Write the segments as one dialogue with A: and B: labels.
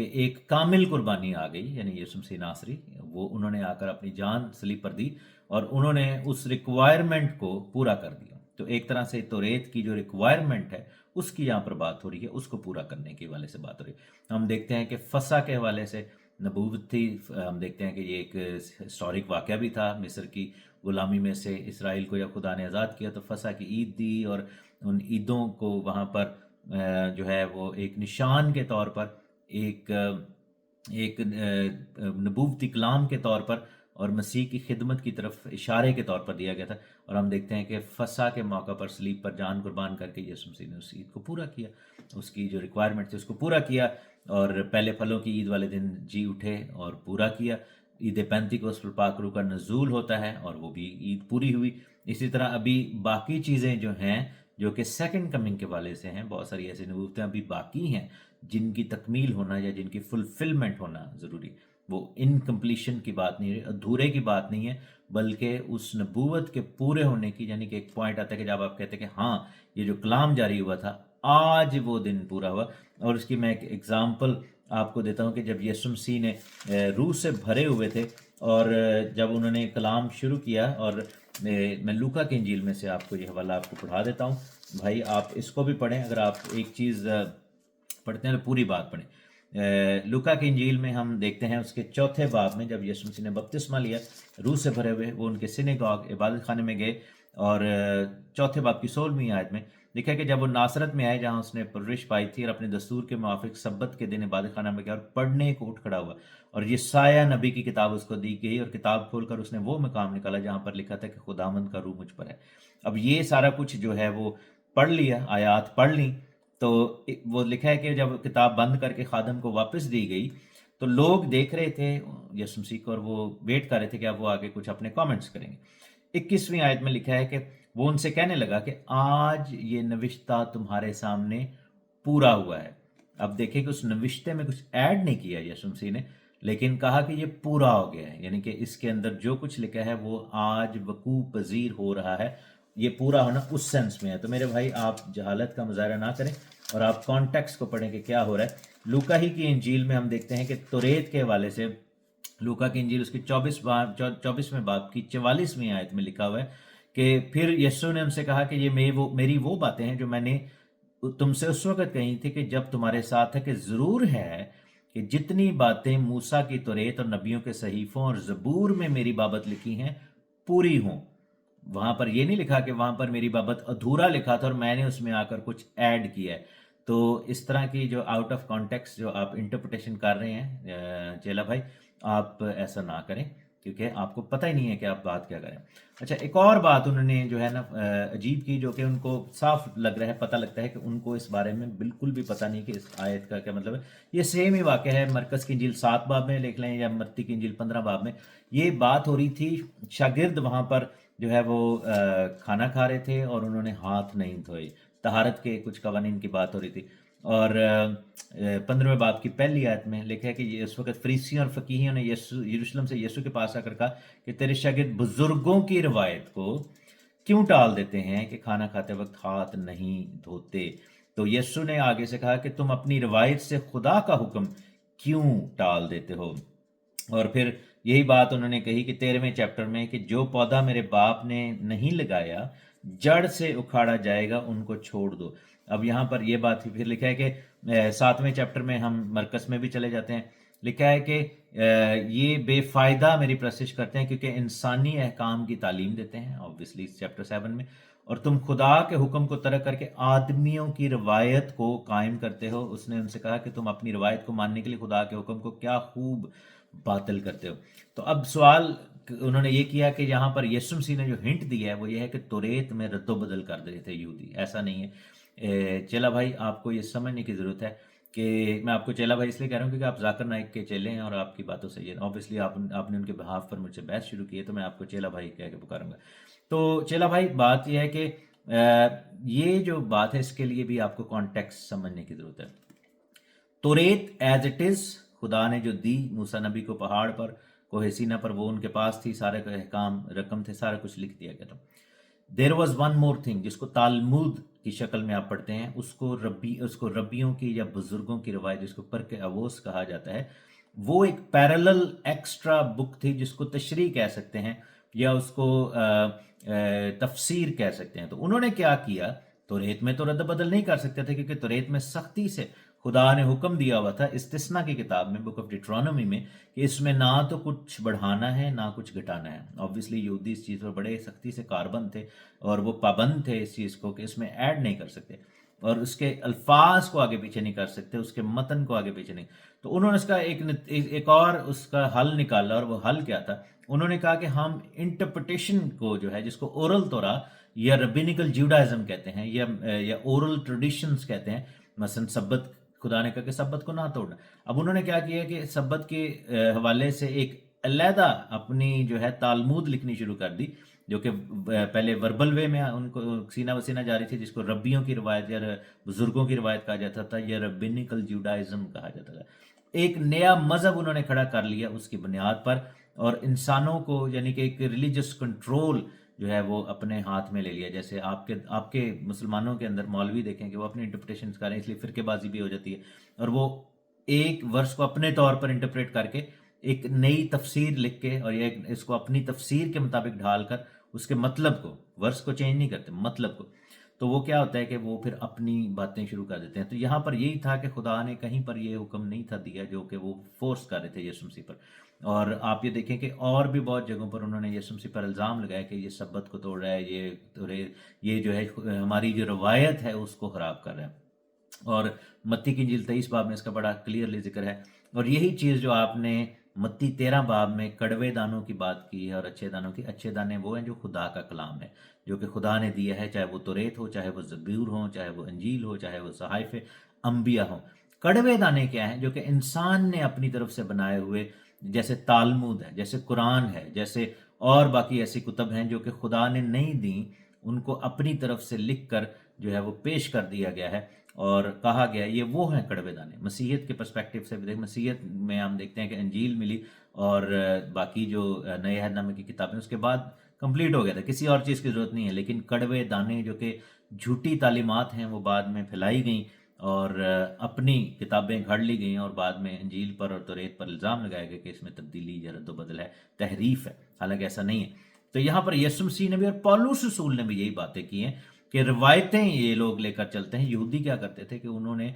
A: کہ ایک کامل قربانی آ گئی، یعنی یسوع مسیح ناصری، وہ انہوں نے آ کر اپنی جان صلیب پر دی اور انہوں نے اس ریکوائرمنٹ کو پورا کر دیا۔ تو ایک طرح سے توریت کی جو ریکوائرمنٹ ہے اس کی یہاں پر بات ہو رہی ہے، اس کو پورا کرنے کے حوالے سے بات ہو رہی ہے۔ ہم دیکھتے ہیں کہ فسح کے حوالے سے نبوت تھی، ہم دیکھتے ہیں کہ یہ ایک ہسٹورک واقعہ بھی تھا، مصر کی غلامی میں سے اسرائیل کو جب خدا نے آزاد کیا تو فسح کی عید دی، اور ان عیدوں کو وہاں پر جو ہے وہ ایک نشان کے طور پر، ایک نبوتی کلام کے طور پر اور مسیح کی خدمت کی طرف اشارے کے طور پر دیا گیا تھا۔ اور ہم دیکھتے ہیں کہ فسح کے موقع پر صلیب پر جان قربان کر کے یسوع مسیح نے اس عید کو پورا کیا، اس کی جو ریکوائرمنٹ تھی اس کو پورا کیا، اور پہلے پھلوں کی عید والے دن جی اٹھے اور پورا کیا۔ عید پینتیکوست پر پاک روح کا نزول ہوتا ہے اور وہ بھی عید پوری ہوئی۔ اسی طرح ابھی باقی چیزیں جو ہیں جو کہ سیکنڈ کمنگ کے والے سے ہیں، بہت ساری ایسی نبوتیں ابھی باقی ہیں جن کی تکمیل ہونا یا جن کی فلفلمنٹ ہونا ضروری، وہ انکمپلیشن کی بات نہیں ہے، ادھورے کی بات نہیں ہے، بلکہ اس نبوت کے پورے ہونے کی، یعنی کہ ایک پوائنٹ آتا ہے کہ جب آپ کہتے ہیں کہ ہاں یہ جو کلام جاری ہوا تھا آج وہ دن پورا ہوا۔ اور اس کی میں ایک ایگزامپل آپ کو دیتا ہوں کہ جب یسوع مسیح نے روح سے بھرے ہوئے تھے اور جب انہوں نے کلام شروع کیا، اور میں لوکا کی انجیل میں سے آپ کو یہ حوالہ آپ کو پڑھا دیتا ہوں، بھائی آپ اس کو بھی پڑھیں، اگر آپ ایک چیز پڑھتے ہیں تو پوری بات پڑھیں۔ لوکا کی انجیل میں ہم دیکھتے ہیں اس کے چوتھے باب میں جب یسوع مسیح نے بپتسمہ لیا روح سے بھرے ہوئے، وہ ان کے سینیگاگ عبادت خانے میں گئے، اور چوتھے باب کی 16ویں آیت میں لکھا ہے کہ جب وہ ناصرت میں آئے جہاں اس نے پرورش پائی تھی، اور اپنے دستور کے موافق سبت کے دن عبادت خانہ میں گیا اور پڑھنے کو اٹھ کھڑا ہوا، اور یسایہ نبی کی کتاب اس کو دی گئی، اور کتاب کھول کر اس نے وہ مقام نکالا جہاں پر لکھا تھا کہ خداوند کا روح مجھ پر ہے۔ اب یہ سارا کچھ جو ہے وہ پڑھ لیا، آیات پڑھ لیں، تو وہ لکھا ہے کہ جب کتاب بند کر کے خادم کو واپس دی گئی تو لوگ دیکھ رہے تھے یسوع مسیح کو، اور وہ ویٹ کر رہے تھے کہ اب وہ آگے کچھ اپنے کامنٹس کریں گے۔ 21ویں آیت میں لکھا ہے کہ وہ ان سے کہنے لگا کہ آج یہ نوشتہ تمہارے سامنے پورا ہوا ہے۔ اب دیکھیں کہ اس نوشتے میں کچھ ایڈ نہیں کیا یسوع مسیح نے، لیکن کہا کہ یہ پورا ہو گیا ہے، یعنی کہ اس کے اندر جو کچھ لکھا ہے وہ آج وقوع پذیر ہو رہا ہے۔ یہ پورا ہونا اس سینس میں ہے۔ تو میرے بھائی آپ جہالت کا مظاہرہ نہ کریں اور آپ کانٹیکس کو پڑھیں کہ کیا ہو رہا ہے۔ لوکا ہی کی انجیل میں ہم دیکھتے ہیں کہ توریت کے حوالے سے لوکا کی انجیل اس کی 24ویں باب کی 44ویں آیت میں لکھا ہوا ہے کہ پھر یسوع نے ان سے کہا کہ یہ میری وہ باتیں ہیں جو میں نے تم سے اس وقت کہی تھی کہ جب تمہارے ساتھ ہے، کہ ضرور ہے کہ جتنی باتیں موسیٰ کی توریت اور نبیوں کے صحیفوں اور زبور میں میری بابت لکھی ہیں پوری ہوں۔ وہاں پر یہ نہیں لکھا کہ وہاں پر میری بابت ادھورا لکھا تھا اور میں نے اس میں آ کر کچھ ایڈ کیا ہے۔ تو اس طرح کی جو آؤٹ آف کانٹیکس جو آپ انٹرپریٹیشن کر رہے ہیں چیلا بھائی، آپ ایسا نہ کریں، کیونکہ آپ کو پتہ ہی نہیں ہے کہ آپ بات کیا کریں۔ اچھا، ایک اور بات انہوں نے جو ہے نا عجیب کی، جو کہ ان کو صاف لگ رہا ہے، پتہ لگتا ہے کہ ان کو اس بارے میں بالکل بھی پتہ نہیں کہ اس آیت کا کیا مطلب ہے۔ یہ سیم ہی واقعہ ہے مرکز کی انجیل 7 باب میں لکھ لیں یا متی کی انجیل 15 باب میں۔ یہ بات ہو رہی تھی، شاگرد وہاں پر جو ہے وہ کھانا کھا رہے تھے اور انہوں نے ہاتھ نہیں دھوئے، طہارت کے کچھ قوانین کی بات ہو رہی تھی۔ اور 15ویں باب کی پہلی آیت میں لکھا ہے کہ اس وقت فریسیوں اور فقیہوں نے یروشلم سے یسوع کے پاس آ کر کہا کہ تیرے شاگرد بزرگوں کی روایت کو کیوں ٹال دیتے ہیں کہ کھانا کھاتے وقت ہاتھ نہیں دھوتے؟ تو یسوع نے آگے سے کہا کہ تم اپنی روایت سے خدا کا حکم کیوں ٹال دیتے ہو؟ اور پھر یہی بات انہوں نے کہی کہ 13ویں چیپٹر میں کہ جو پودا میرے باپ نے نہیں لگایا جڑ سے اکھاڑا جائے گا، ان کو چھوڑ دو۔ اب یہاں پر یہ بات پھر لکھا ہے کہ 7ویں چیپٹر میں ہم مرکز میں بھی چلے جاتے ہیں، لکھا ہے کہ یہ بے فائدہ میری پرستش کرتے ہیں کیونکہ انسانی احکام کی تعلیم دیتے ہیں، obviously چیپٹر 7 میں، اور تم خدا کے حکم کو ترک کر کے آدمیوں کی روایت کو قائم کرتے ہو۔ اس نے ان سے کہا کہ تم اپنی روایت کو ماننے کے لیے خدا کے حکم کو کیا خوب باطل کرتے ہو۔ تو اب سوال انہوں نے یہ کیا کہ یہاں پر یسوع مسیح نے جو ہنٹ دیا ہے وہ یہ ہے کہ توریت میں رد و بدل کر رہے تھے یہودی، ایسا نہیں ہے۔ چیلا بھائی آپ کو یہ سمجھنے کی ضرورت ہے کہ میں آپ کو چیلا بھائی اس لیے کہہ رہا ہوں کیونکہ آپ ذاکر نائک کے چیلے ہیں اور آپ کی باتوں سے یہ اوبیسلی آپ نے ان کے بہاف پر مجھ سے بحث شروع کی ہے، تو میں آپ کو چیلا بھائی کہہ کے پکاروں گا۔ تو چیلا بھائی بات یہ ہے کہ یہ جو بات ہے اس کے لیے بھی آپ کو کانٹیکس سمجھنے کی ضرورت ہے۔ توریت ایز اٹ از خدا نے جو دی موسیٰ نبی کو پہاڑ پر کوہ سینا پر، وہ ان کے پاس تھی، سارے کا احکام رقم تھے، سارا کچھ لکھ دیا گیا تھا۔ There was one more thing جس کو تالمود کی شکل میں آپ پڑھتے ہیں، اس کو ربیوں کی یا بزرگوں کی روایت جس کو پر کے اووس کہا جاتا ہے، وہ ایک پیرلل ایکسٹرا بک تھی جس کو تشریح کہہ سکتے ہیں یا اس کو تفسیر کہہ سکتے ہیں۔ تو انہوں نے کیا کیا، توریت میں تو رد بدل نہیں کر سکتے تھے کیونکہ توریت میں سختی سے خدا نے حکم دیا ہوا تھا استثنا کی کتاب میں، بک آف ڈیٹرانومی میں، کہ اس میں نہ تو کچھ بڑھانا ہے نہ کچھ گھٹانا ہے۔ آبویسلی یہودی اس چیز پر بڑے سختی سے کاربند تھے اور وہ پابند تھے اس چیز کو کہ اس میں ایڈ نہیں کر سکتے اور اس کے الفاظ کو آگے پیچھے نہیں کر سکتے، اس کے متن کو آگے پیچھے نہیں۔ تو انہوں نے اس کا ایک اور اس کا حل نکالا، اور وہ حل کیا تھا؟ انہوں نے کہا کہ ہم انٹرپریٹیشن کو جو ہے، جس کو اورل تورا یا ربینیکل جیوڈائزم کہتے ہیں یا اورل ٹریڈیشنز کہتے ہیں، مثلا سبت، خدا نے کہا کہ سبت کو نہ توڑنا۔ اب انہوں نے کیا کیا کہ سبت کے حوالے سے ایک علیحدہ اپنی جو ہے تالمود لکھنی شروع کر دی، جو کہ پہلے وربل وے میں ان کو سینہ بسینہ جاری تھی، جس کو ربیوں کی روایت یا بزرگوں کی روایت کہا جاتا تھا یا ربینیکل جیوڈائزم کہا جاتا تھا۔ ایک نیا مذہب انہوں نے کھڑا کر لیا اس کی بنیاد پر، اور انسانوں کو یعنی کہ ایک ریلیجس کنٹرول جو ہے وہ اپنے ہاتھ میں لے لیا۔ جیسے آپ کے مسلمانوں کے اندر مولوی دیکھیں کہ وہ اپنی انٹرپریٹیشنز کر رہے ہیں، اس لیے فرقے بازی بھی ہو جاتی ہے، اور وہ ایک ورس کو اپنے طور پر انٹرپریٹ کر کے ایک نئی تفسیر لکھ کے اور اس کو اپنی تفسیر کے مطابق ڈھال کر اس کے مطلب کو، ورس کو چینج نہیں کرتے، مطلب کو، تو وہ کیا ہوتا ہے کہ وہ پھر اپنی باتیں شروع کر دیتے ہیں۔ تو یہاں پر یہی تھا کہ خدا نے کہیں پر یہ حکم نہیں تھا دیا جو کہ وہ فورس کر رہے تھے یسوع مسیح پر۔ اور آپ یہ دیکھیں کہ اور بھی بہت جگہوں پر انہوں نے یسوع مسیح پر الزام لگایا کہ یہ سبت کو توڑ رہا ہے، یہ جو ہے ہماری جو روایت ہے اس کو خراب کر رہا ہے۔ اور متی کی انجیل 23 باب میں اس کا بڑا کلیئرلی ذکر ہے، اور یہی چیز جو آپ نے متی 13 باب میں کڑوے دانوں کی بات کی ہے اور اچھے دانوں کی، اچھے دانے وہ ہیں جو خدا کا کلام ہے، جو کہ خدا نے دیا ہے، چاہے وہ توریت ہو، چاہے وہ زبور ہو، چاہے وہ انجیل ہو، چاہے وہ صحائف انبیاء ہوں۔ کڑوے دانے کیا ہیں؟ جو کہ انسان نے اپنی طرف سے بنائے ہوئے، جیسے تالمود ہے، جیسے قرآن ہے، جیسے اور باقی ایسی کتب ہیں جو کہ خدا نے نہیں دیں، ان کو اپنی طرف سے لکھ کر جو ہے وہ پیش کر دیا گیا ہے اور کہا گیا یہ وہ ہیں کڑوے دانے۔ مسیحیت کے پرسپیکٹیو سے بھی مسیحیت میں ہم دیکھتے ہیں کہ انجیل ملی اور باقی جو نئے عہد نامے کی کتابیں اس کے بعد کمپلیٹ ہو گیا تھا، کسی اور چیز کی ضرورت نہیں ہے، لیکن کڑوے دانے جو کہ جھوٹی تعلیمات ہیں وہ بعد میں پھیلائی گئیں اور اپنی کتابیں گھڑ لی گئیں، اور بعد میں انجیل پر اور توریت پر الزام لگایا گیا کہ اس میں تبدیلی یا رد و بدل ہے، تحریف ہے، حالانکہ ایسا نہیں ہے۔ تو یہاں پر یسوع مسیح نے بھی اور پولس رسول نے بھی یہی باتیں کی ہیں کہ روایتیں یہ لوگ لے کر چلتے ہیں۔ یہودی کیا کرتے تھے کہ انہوں نے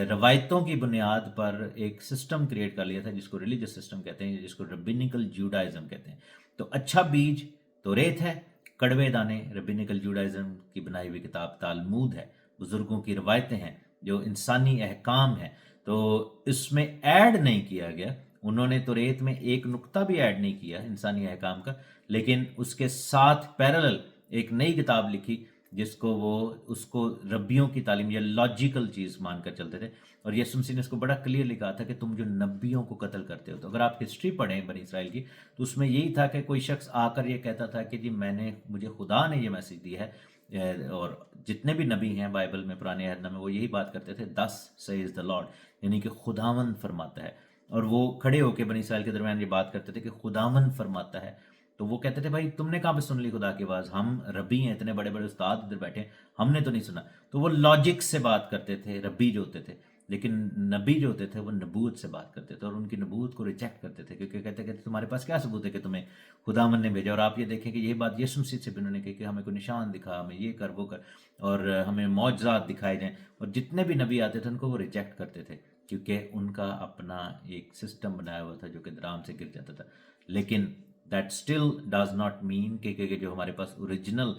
A: روایتوں کی بنیاد پر ایک سسٹم کریٹ کر لیا تھا جس کو ریلیجس سسٹم کہتے ہیں، جس کو ربینیکل جوڈائزم کہتے ہیں۔ تو اچھا بیج توریت ہے، کڑوے دانے ربینیکل جوڈائزم کی بنائی ہوئی کتاب تالمود ہے، بزرگوں کی روایتیں ہیں جو انسانی احکام ہیں۔ تو اس میں ایڈ نہیں کیا گیا، انہوں نے توریت میں ایک نقطہ بھی ایڈ نہیں کیا انسانی احکام کا، لیکن اس کے ساتھ پیرلل ایک نئی کتاب لکھی جس کو وہ اس کو ربیوں کی تعلیم یا لاجیکل چیز مان کر چلتے تھے۔ اور یسوع مسیح نے اس کو بڑا کلیئرلی کہا تھا کہ تم جو نبیوں کو قتل کرتے ہو، تو اگر آپ ہسٹری پڑھیں بنی اسرائیل کی تو اس میں یہی تھا کہ کوئی شخص آ کر یہ کہتا تھا کہ جی مجھے خدا نے یہ میسج دیا ہے، اور جتنے بھی نبی ہیں بائبل میں پرانے عہد میں وہ یہی بات کرتے تھے، thus says the Lord، یعنی کہ خداوند فرماتا ہے۔ اور وہ کھڑے ہو کے بنی اسرائیل کے درمیان یہ بات کرتے تھے کہ خداوند فرماتا ہے۔ تو وہ کہتے تھے بھائی تم نے کہاں پہ سن لی خدا کی آواز؟ ہم ربی ہیں، اتنے بڑے بڑے استاد ادھر بیٹھے ہیں، ہم نے تو نہیں سنا۔ تو وہ لاجک سے بات کرتے تھے ربی جو ہوتے تھے، لیکن نبی جو ہوتے تھے وہ نبوت سے بات کرتے تھے اور ان کی نبوت کو ریجیکٹ کرتے تھے، کیونکہ کہتے کہ تمہارے پاس کیا ثبوت ہے کہ تمہیں خداوند نے بھیجا؟ اور آپ یہ دیکھیں کہ یہ بات یسوع مسیح سے بھی انہوں نے کہی کہ ہمیں کوئی نشان دکھا، ہمیں یہ کر وہ کر، اور ہمیں معجزات دکھائے جائیں، اور جتنے بھی نبی آتے تھے ان کو وہ ریجیکٹ کرتے تھے کیونکہ ان کا اپنا ایک سسٹم بنایا ہوا تھا جو کہ درام سے گر جاتا تھا۔ لیکن that still does not mean کہ جو ہمارے پاس اوریجنل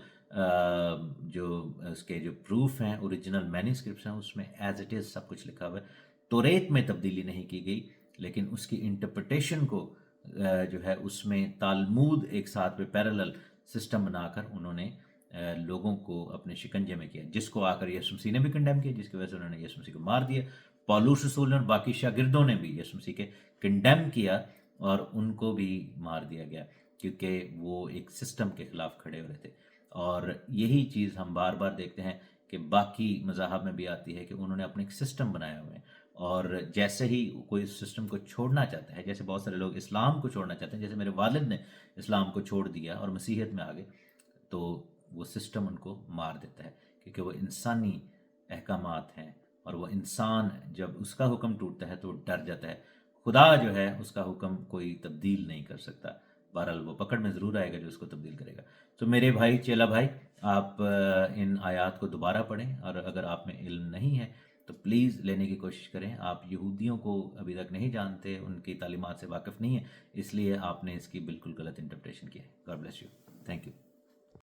A: جو اس کے جو پروف ہیں، اوریجنل مینیسکرپٹس ہیں، اس میں ایز اٹ از سب کچھ لکھا ہوا ہے۔ توریت میں تبدیلی نہیں کی گئی، لیکن اس کی انٹرپریٹیشن کو جو ہے اس میں تالمود ایک ساتھ پہ پیرلل سسٹم بنا کر انہوں نے لوگوں کو اپنے شکنجے میں کیا، جس کو آ کر یسوع مسیح نے بھی کنڈیم کیا، جس کی وجہ سے انہوں نے یسوع مسیح کو مار دیا۔ پولس رسول اور باقی شاگردوں نے بھی یسوع مسیح کے کنڈیم کیا اور ان کو بھی مار دیا گیا کیونکہ وہ ایک سسٹم کے خلاف کھڑے ہو رہے تھے۔ اور یہی چیز ہم بار بار دیکھتے ہیں کہ باقی مذاہب میں بھی آتی ہے کہ انہوں نے اپنے ایک سسٹم بنایا ہوئے ہیں، اور جیسے ہی کوئی اس سسٹم کو چھوڑنا چاہتا ہے، جیسے بہت سارے لوگ اسلام کو چھوڑنا چاہتے ہیں، جیسے میرے والد نے اسلام کو چھوڑ دیا اور مسیحیت میں آ گئے، تو وہ سسٹم ان کو مار دیتا ہے، کیونکہ وہ انسانی احکامات ہیں، اور وہ انسان جب اس کا حکم ٹوٹتا ہے تو وہ ڈر جاتا ہے۔ خدا جو ہے اس کا حکم کوئی تبدیل نہیں کر سکتا، بہرحال وہ پکڑ میں ضرور آئے گا جو اس کو تبدیل کرے گا۔ تو میرے بھائی چیلا بھائی، آپ ان آیات کو دوبارہ پڑھیں، اور اگر آپ میں علم نہیں ہے تو پلیز لینے کی کوشش کریں۔ آپ یہودیوں کو ابھی تک نہیں جانتے، ان کی تعلیمات سے واقف نہیں ہیں، اس لیے آپ نے اس کی بالکل غلط انٹرپریشن کی ہے۔ God bless you, thank you.